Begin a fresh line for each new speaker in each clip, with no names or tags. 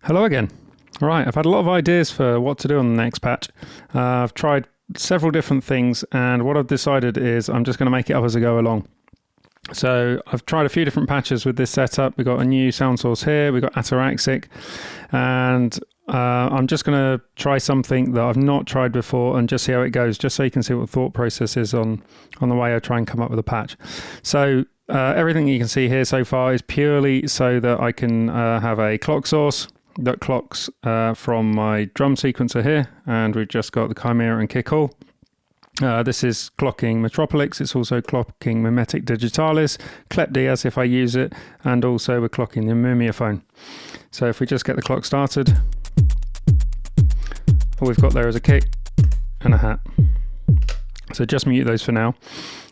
Hello again. Right, I've had a lot of ideas for what to do on the next patch. I've tried several different things, and what I've decided is I'm just going to make it up as I go along. So I've tried a few different patches with this setup. We've got a new sound source here, we've got Ataraxic, and I'm just going to try something that I've not tried before and just see how it goes, just so you can see what the thought process is on the way I try and come up with a patch. So everything you can see here so far is purely so that I can have a clock source that clocks from my drum sequencer here, and we've just got the Chimera and Kick All. This is clocking Metropolix, it's also clocking Mimetic Digitalis, Clep-D as if I use it, and also we're clocking the Mumiophone. So if we just get the clock started, all we've got there is a kick and a hat. So just mute those for now.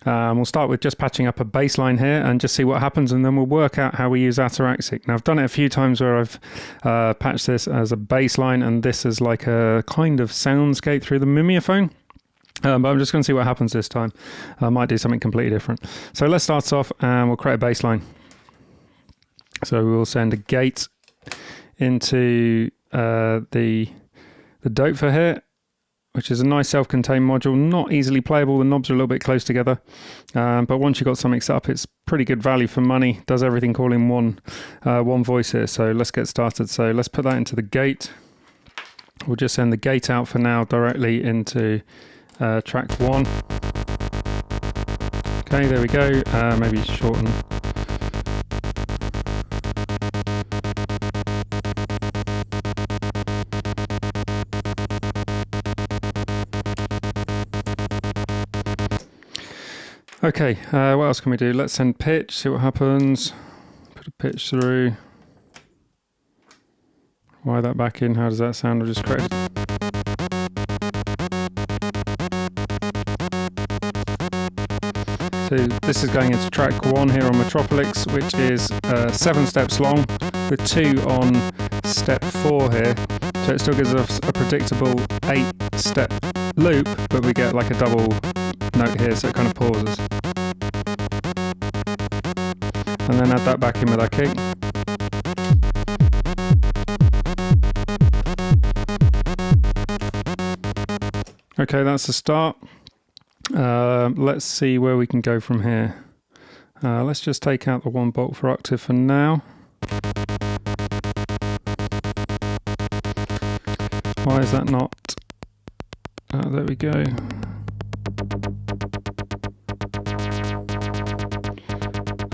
We'll start with just patching up a bass line here and just see what happens, and then we'll work out how we use Ataraxic. Now I've done it a few times where I've patched this as a bass line and this is like a kind of soundscape through the Mumiophone. But I'm just going to see what happens this time. I might do something completely different. So let's start off and we'll create a bass line. So we'll send a gate into the dope for here, which is a nice self-contained module, not easily playable. The knobs are a little bit close together, but once you've got something set up, it's pretty good value for money. Does everything all in one voice here. So let's get started. So let's put that into the gate. We'll just send the gate out for now directly into track 1. Okay, there we go. Maybe shorten. Okay, what else can we do? Let's send pitch, see what happens. Put a pitch through. Wire that back in. How does that sound? I'll just create it. So this is going into track 1 here on Metropolix, which is 7 steps long with 2 on step 4 here. So it still gives us a predictable 8-step loop, but we get like a double note here, so it kind of pauses. And then add that back in with our kick. Okay, that's the start. Let's see where we can go from here. Let's just take out the 1 bolt for octave for now. Why is that not? There we go.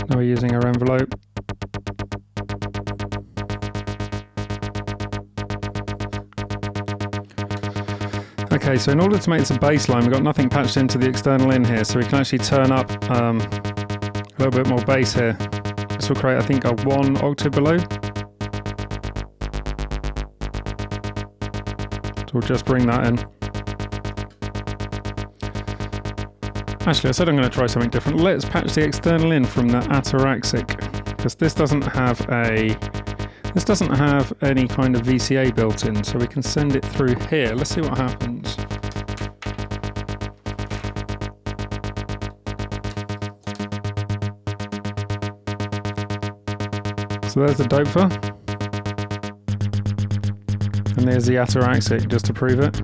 Now we're using our envelope. Okay, so in order to make this a bass line, we've got nothing patched into the external in here, so we can actually turn up a little bit more bass here. This will create, I think, a 1 octave below. So we'll just bring that in. Actually, I said I'm going to try something different. Let's patch the external in from the Ataraxic, because this doesn't have any kind of VCA built in, so we can send it through here. Let's see what happens. So there's the Doper, and there's the Ataraxic, just to prove it.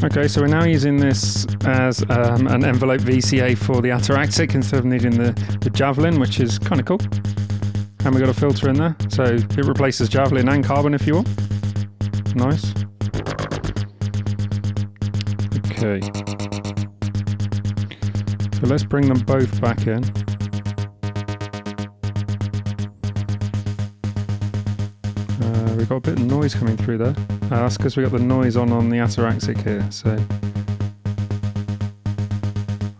Okay, so we're now using this as an envelope VCA for the Ataraxic instead of needing the Javelin, which is kind of cool. And we've got a filter in there, so it replaces Javelin and Carbon if you want. Nice. Okay. So let's bring them both back in. We've got a bit of noise coming through there. That's because we got the noise on the Ataraxic here, so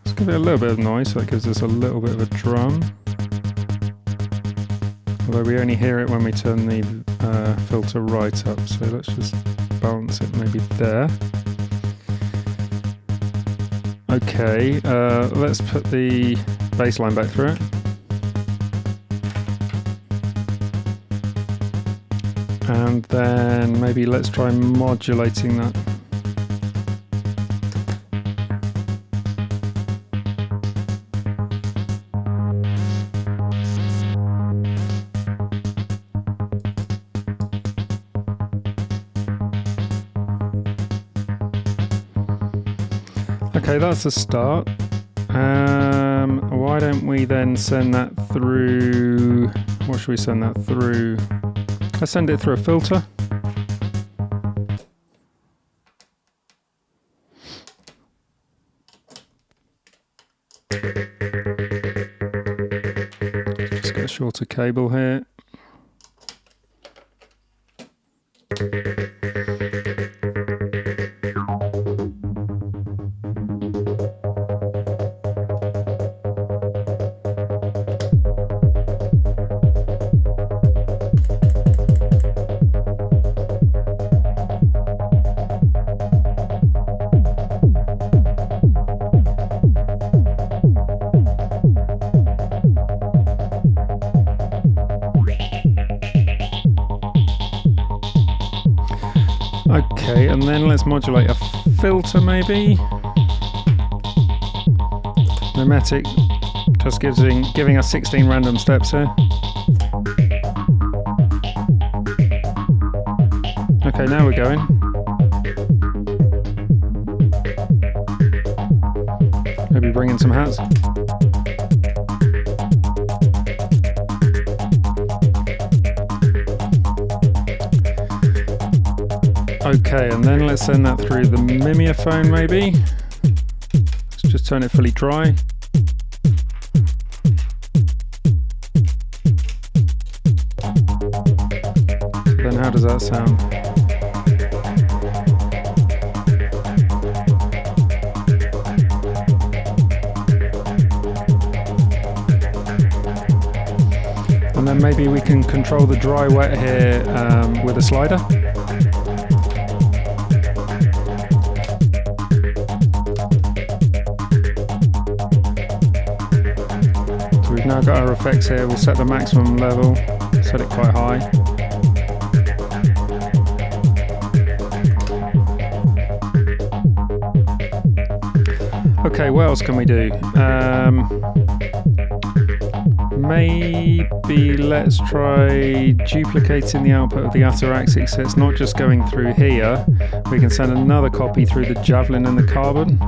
let's give it a little bit of noise so it gives us a little bit of a drum. Although we only hear it when we turn the filter right up, so let's just balance it maybe there. Okay, let's put the bass line back through it. And then maybe let's try modulating that. Okay, that's a start. Why don't we then send that through... What should we send that through? Let's send it through a filter. Just get a shorter cable here. Okay, and then let's modulate a filter maybe. Mimetic just giving us 16 random steps here. Okay, now we're going. Maybe bring in some hats. Okay, and then let's send that through the mimeophone maybe. Let's just turn it fully dry. Then how does that sound? And then maybe we can control the dry wet here with a slider. We've now got our effects here. We'll set the maximum level, set it quite high. Okay, what else can we do? Maybe let's try duplicating the output of the Ataraxic so it's not just going through here. We can send another copy through the Javelin and the Carbon.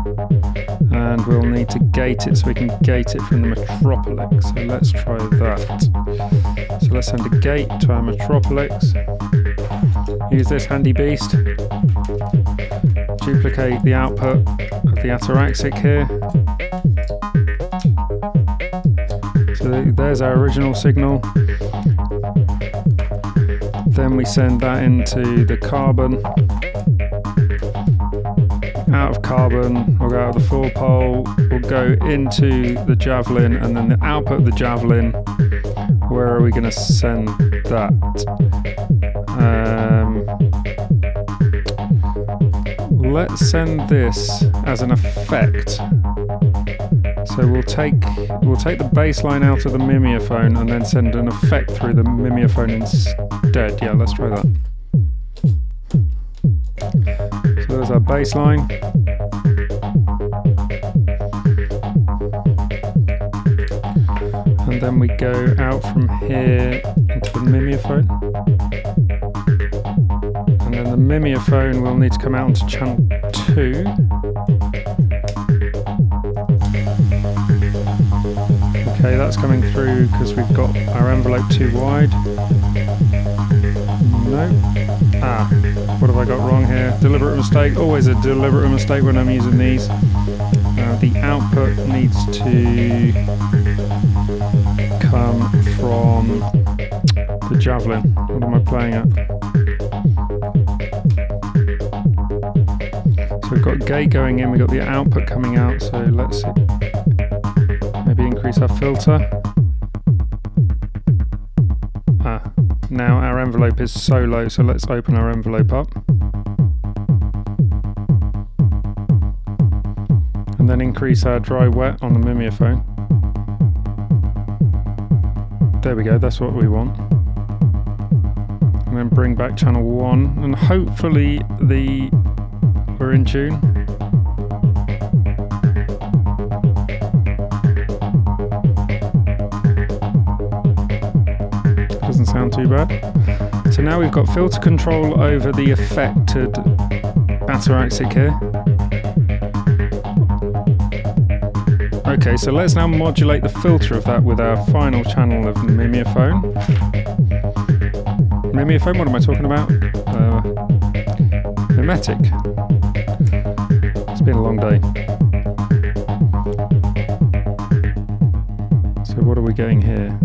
And we'll need to gate it so we can gate it from the Metropolix. So let's try that. So let's send a gate to our Metropolix. Use this handy beast. Duplicate the output of the Ataraxic here. So there's our original signal. Then we send that into the Carbon. Out of Carbon, we'll go out of the 4-pole, we'll go into the Javelin, and then the output of the Javelin, where are we going to send that? Let's send this as an effect. So we'll take the bass line out of the mimeophone and then send an effect through the mimeophone instead. Yeah, let's try that. So there's our bass line. And then we go out from here into the mimeophone. And then the mimeophone will need to come out onto channel 2. Okay, that's coming through because we've got our envelope too wide. No. What have I got wrong here? Deliberate mistake. Always a deliberate mistake when I'm using these. The output needs to come from the Javelin. What am I playing at? So we've got gate going in, we've got the output coming out, so let's maybe increase our filter. Now our envelope is so low, so let's open our envelope up. And then increase our dry wet on the mimeophone. There we go, that's what we want. And then bring back channel 1, and hopefully we're in tune. Doesn't sound too bad. So now we've got filter control over the affected Ataraxic here. Okay, so let's now modulate the filter of that with our final channel of Mimeophone. Mimeophone, what am I talking about? Mimetic. It's been a long day. So what are we getting here?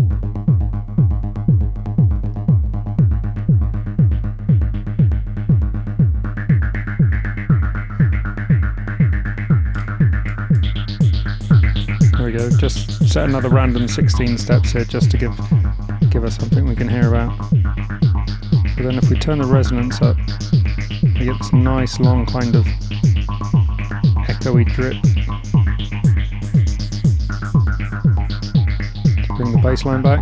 There we go, just set another random 16 steps here just to give us something we can hear about. So then if we turn the resonance up, we get this nice long kind of echoey drip. To bring the bass line back.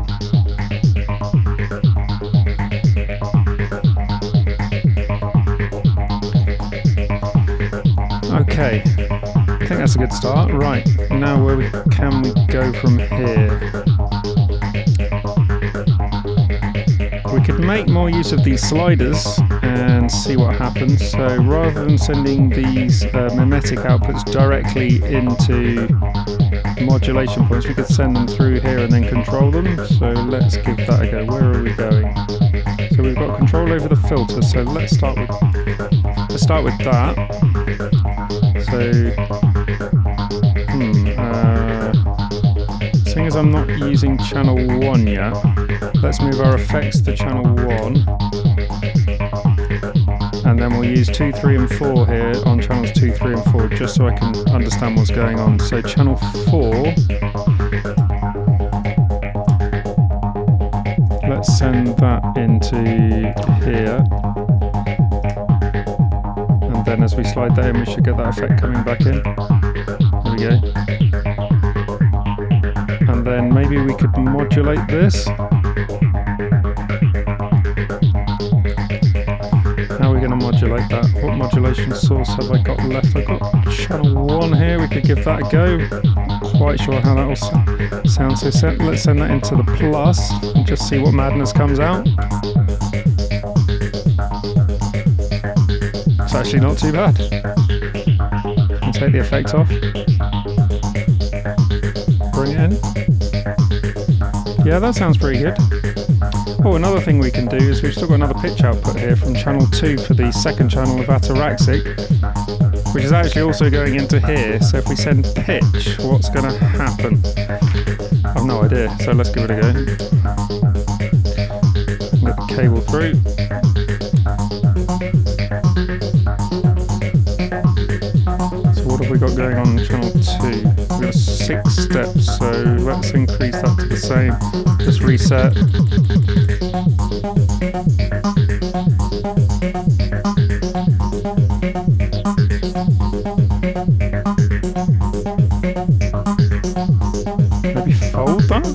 Okay. I think that's a good start. Right, now where can we go from here? We could make more use of these sliders and see what happens. So rather than sending these mimetic outputs directly into modulation points, we could send them through here and then control them. So let's give that a go. Where are we going? So we've got control over the filter. So let's start with that. So seeing as I'm not using channel 1 yet, let's move our effects to channel 1, and then we'll use 2, 3 and 4 here on channels 2, 3 and 4 just so I can understand what's going on. So channel 4, let's send that into here, and then as we slide that in we should get that effect coming back in. There we go. And then maybe we could modulate this. How are we going to modulate that? What modulation source have I got left? I've got channel 1 here, we could give that a go. Not quite sure how that will sound, so let's send that into the plus and just see what madness comes out. It's actually not too bad. I'll take the effect off. Bring it in. Yeah, that sounds pretty good. Oh, another thing we can do is we've still got another pitch output here from channel 2 for the second channel of Ataraxic, which is actually also going into here. So if we send pitch, what's going to happen? I've no idea, so let's give it a go. Get the cable through. What have we got going on in channel 2? We've got 6 steps, so let's increase that to the same. Just reset. Maybe fold that?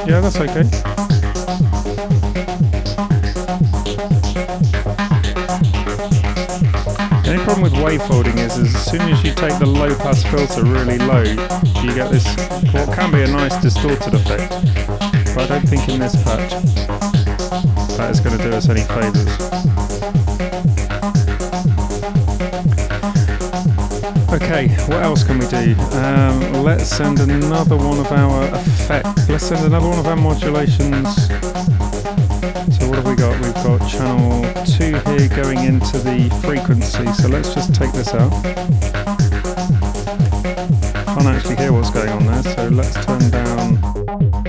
Yeah, that's okay. The only problem with wavefolding is as soon as you take the low pass filter really low, you get this, what can be a nice distorted effect. But I don't think in this patch that is going to do us any favours. Okay, what else can we do? Let's send another one of our effects. Let's send another one of our modulations. So what have we got? We've got channel 2 here going into the frequency. So let's just take this out. Can't actually hear what's going on there. So let's turn down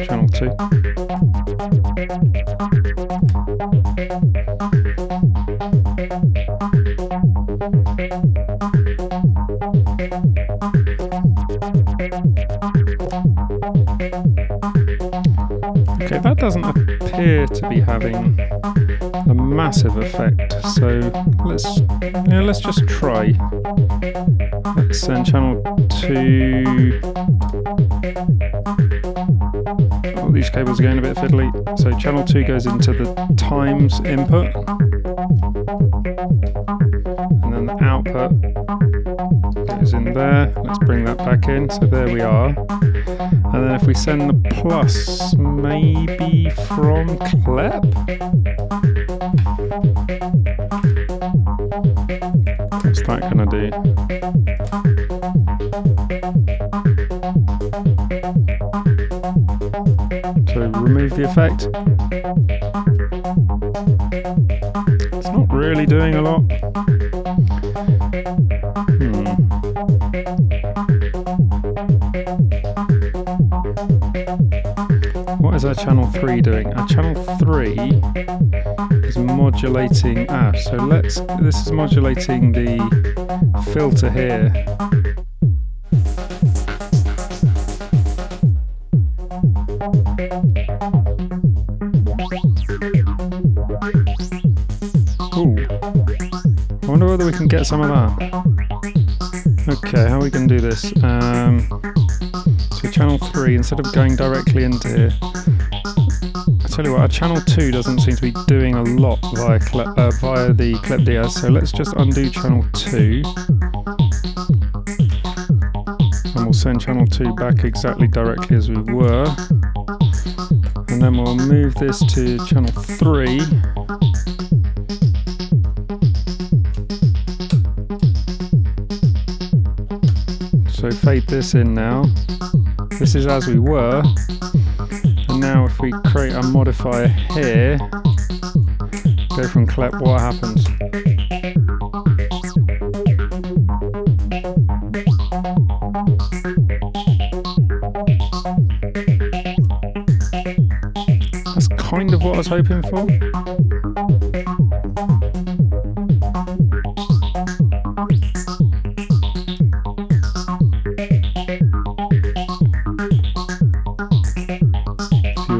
channel 2. Okay, that doesn't appear to be having a massive effect, so let's just try. Let's send channel 2. Oh, these cables are going a bit fiddly. So channel 2 goes into the times input, and then the output goes in there. Let's bring that back in. So there we are. And then if we send the plus, maybe from Klep? What's that gonna do? So remove the effect. It's not really doing a lot. What is our channel 3 doing? Our channel 3 is modulating. This is modulating the filter here. Ooh. I wonder whether we can get some of that. Okay, how are we going to do this? So channel 3, instead of going directly into here, I tell you what, our channel 2 doesn't seem to be doing a lot via the Klep Diaz, so let's just undo channel 2. And we'll send channel 2 back exactly directly as we were. And then we'll move this to channel 3. So fade this in now. This is as we were. And now if we create a modifier here, go from Klep, what happens? That's kind of what I was hoping for.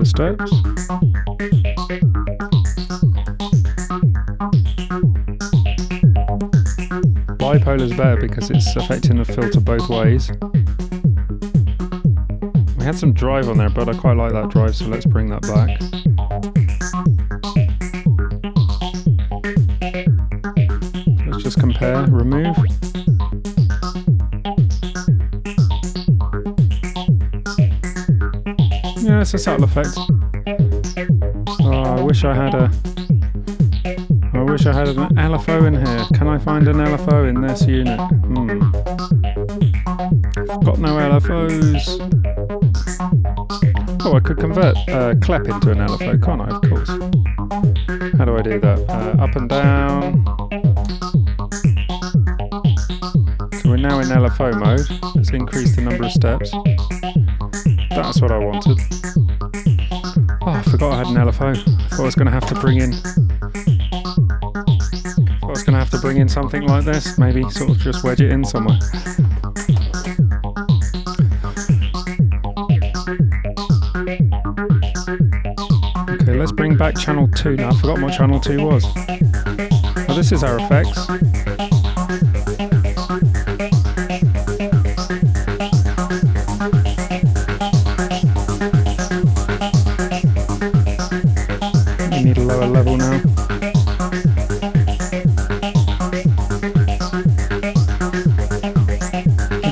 Steps. Bipolar is better because it's affecting the filter both ways. We had some drive on there, but I quite like that drive, so let's bring that back. Let's just compare, remove. Yeah, it's a subtle effect. Oh, I wish I had an LFO in here. Can I find an LFO in this unit? I've got no LFOs. Oh, I could convert Klep into an LFO, can't I? Of course. How do I do that? Up and down. So we're now in LFO mode. Let's increase the number of steps. That's what I wanted. Oh, I forgot I had an LFO. I thought I was going to have to bring in something like this. Maybe sort of just wedge it in somewhere. Okay, let's bring back channel 2 now. I've forgotten what channel 2 was. Oh, this is our effects. Need a lower level now.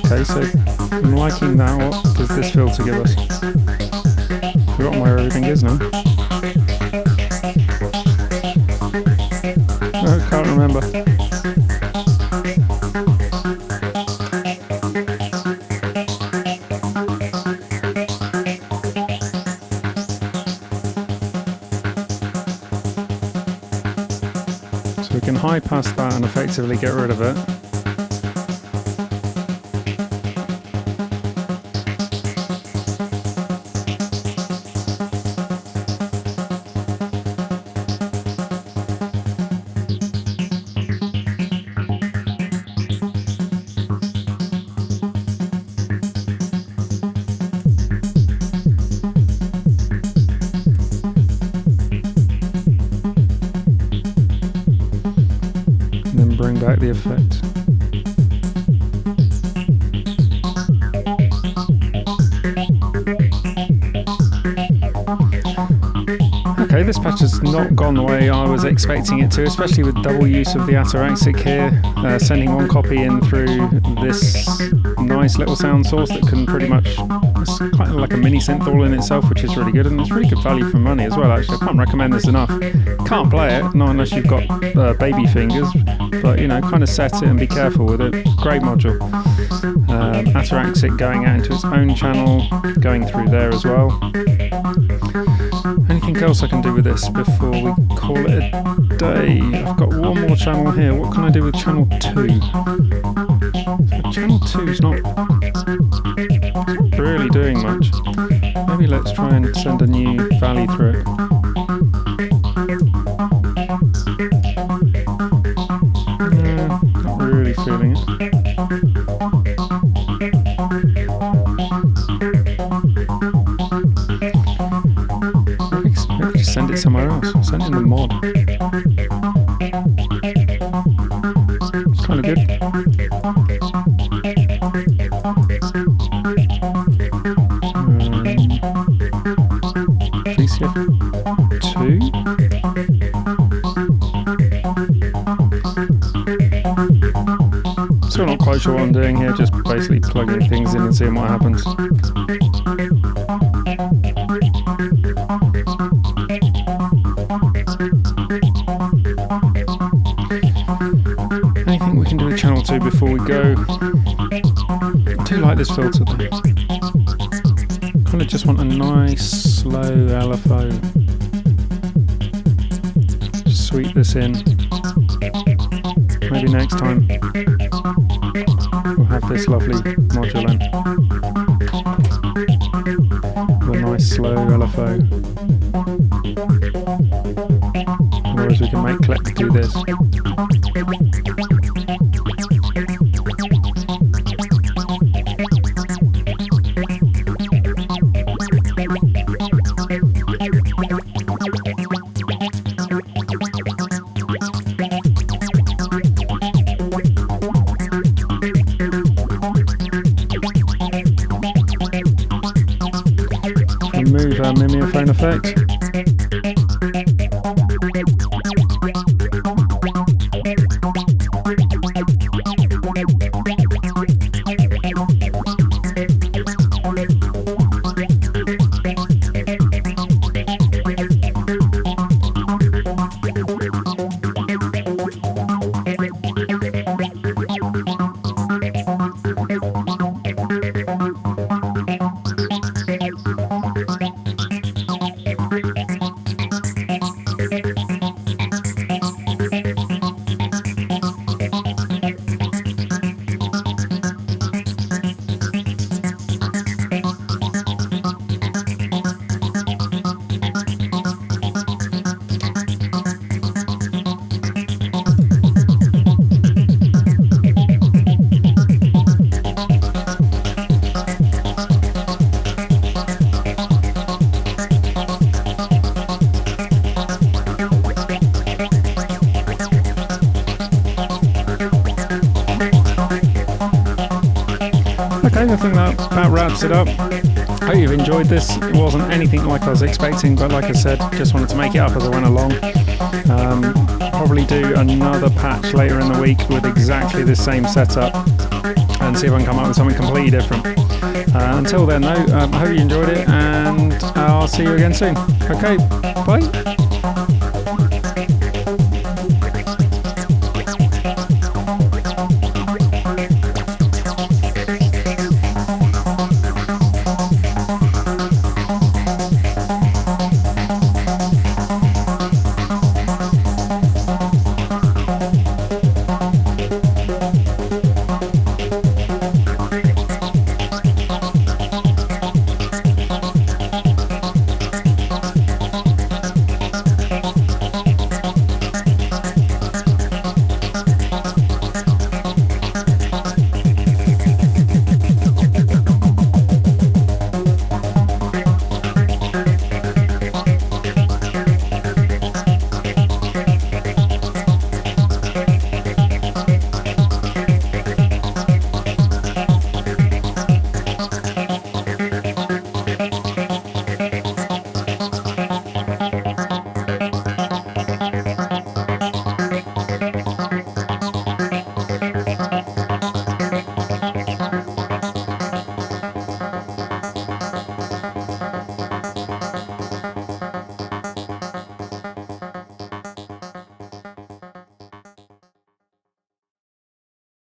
Okay, so I'm liking that. What does this filter give us? Forgotten where everything is now. Oh, can't remember. We can high pass that and effectively get rid of it. Bring back the effect. Okay, Okay, this patch has not gone the way I was expecting it to, especially with double use of the Ataraxic here, sending one copy in through this nice little sound source that can pretty much, it's kind of like a mini synth all in itself, which is really good, and it's really good value for money as well. Actually, I can't recommend this enough. Can't play it, not unless you've got baby fingers, but you know, kind of set it and be careful with it. Great module. Ataraxic going out into its own channel, going through there as well. Anything else I can do with this before we call it a day? I've got one more channel here. What can I do with channel 2? So channel 2 is not really doing much. Maybe let's try and send a new valley through it. Not really feeling it. Maybe just send it somewhere else. Send it in the mod. It's kind of good. VCF2? Still not quite sure what I'm doing here, just basically plugging things in and seeing what happens. Anything we can do with channel 2 before we go? I do like this filter though. Kind of just want a nice slow LFO. Just sweep this in. Maybe next time we'll have this lovely modulation with a nice slow LFO. Otherwise we can make Collect do this. Remove our mimeophone effect. Okay, I think that about wraps it up. Hope you've enjoyed this. It wasn't anything like I was expecting, but like I said, just wanted to make it up as I went along. Probably do another patch later in the week with exactly the same setup and see if I can come up with something completely different. Until then though, I hope you enjoyed it, and I'll see you again soon. Okay, bye.